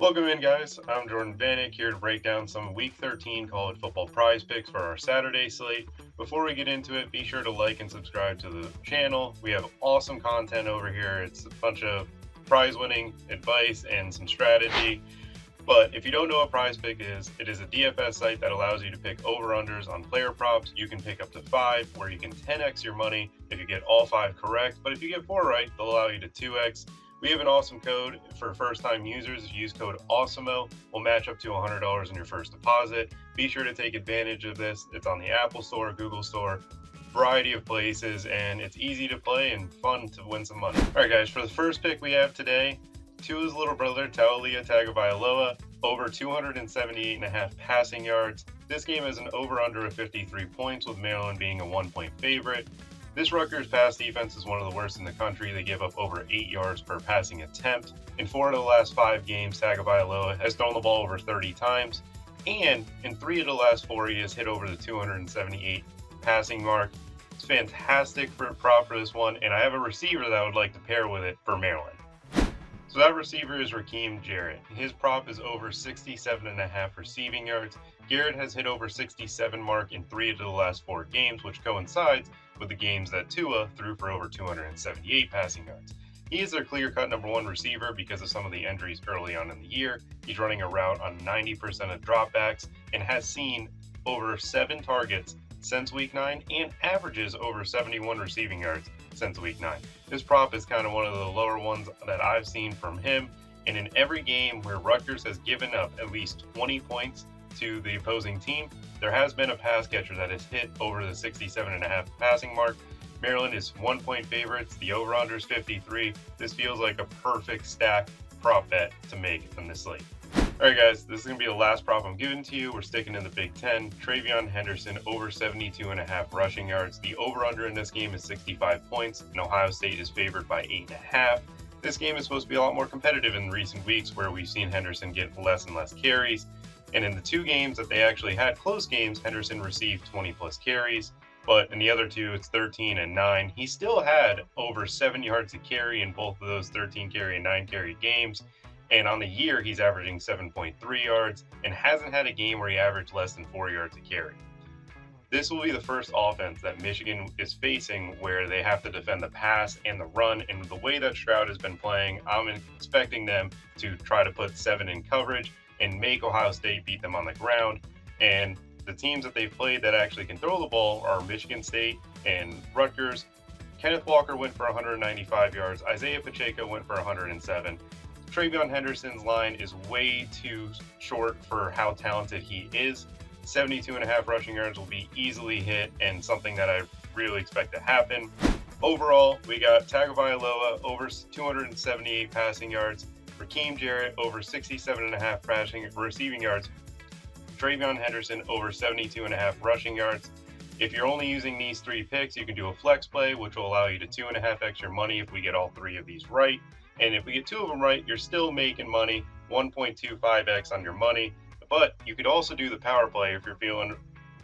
Welcome in, guys. I'm Jordan Vanek here to break down some Week 13 college football prize picks for our Saturday slate. Before we get into it, be sure to like and subscribe to the channel. We have awesome content over here. It's a bunch of prize winning advice and some strategy. But if you don't know what Prize Pick is, it is a DFS site that allows you to pick over-unders on player props. You can pick up to 5, where you can 10x your money if you get all 5 correct. But if you get 4 right, they'll allow you to 2x. We have an awesome code for first-time users. If you use code Awesemo, we'll match up to $100 in your first deposit. Be sure to take advantage of this. It's on the Apple Store, Google Store, variety of places, and it's easy to play and fun to win some money. All right, guys, for the first pick we have today, Tua's little brother, Taulia Tagovailoa, over 278.5 passing yards. This game is an over-under of 53 points, with Maryland being a 1-point favorite. This Rutgers pass defense is one of the worst in the country. They give up over 8 yards per passing attempt. In 4 of the last 5 games, Tagovailoa has thrown the ball over 30 times. And in 3 of the last 4, he has hit over the 278 passing mark. It's fantastic for a prop for this one, and I have a receiver that I would like to pair with it for Maryland. So that receiver is Rakim Jarrett. His prop is over 67.5 receiving yards. Garrett has hit over 67 mark in 3 of the last 4 games, which coincides with the games that Tua threw for over 278 passing yards. He is their clear-cut number 1 receiver because of some of the injuries early on in the year. He's running a route on 90% of dropbacks and has seen over 7 targets since week 9 and averages over 71 receiving yards since week 9. This prop is kind of one of the lower ones that I've seen from him, and in every game where Rutgers has given up at least 20 points to the opposing team, there has been a pass catcher that has hit over the 67.5 passing mark. Maryland is 1-point favorites. The over-under is 53. This feels like a perfect stack prop bet to make from this slate. All right, guys, this is going to be the last prop I'm giving to you. We're sticking in the Big Ten. TreVeyeon Henderson over 72.5 rushing yards. The over-under in this game is 65 points, and Ohio State is favored by 8.5. This game is supposed to be a lot more competitive in recent weeks, where we've seen Henderson get less and less carries. And in the 2 games that they actually had close games, Henderson received 20-plus carries. But in the other 2, it's 13 and 9. He still had over 7 yards to carry in both of those 13 carry and 9 carry games. And on the year, he's averaging 7.3 yards and hasn't had a game where he averaged less than 4 yards a carry. This will be the first offense that Michigan is facing where they have to defend the pass and the run. And the way that Stroud has been playing, I'm expecting them to try to put 7 in coverage and make Ohio State beat them on the ground. And the teams that they've played that actually can throw the ball are Michigan State and Rutgers. Kenneth Walker went for 195 yards. Isaiah Pacheco went for 107. TreVeyeon Henderson's line is way too short for how talented he is. 72.5 rushing yards will be easily hit and something that I really expect to happen. Overall, we got Tagovailoa over 278 passing yards, Rakim Jarrett over 67.5 receiving yards, TreVeyeon Henderson over 72.5 rushing yards. If you're only using these 3 picks, you can do a flex play, which will allow you to 2.5x your money if we get all 3 of these right. And if we get 2 of them right, you're still making money, 1.25x on your money. But you could also do the power play if you're feeling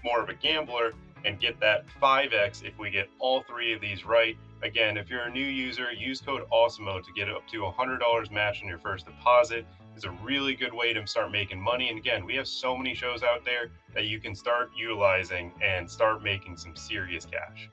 more of a gambler and get that 5x if we get all 3 of these right. Again, if you're a new user, use code Awesemo to get up to $100 matched on your first deposit. It's a really good way to start making money. And again, we have so many shows out there that you can start utilizing and start making some serious cash.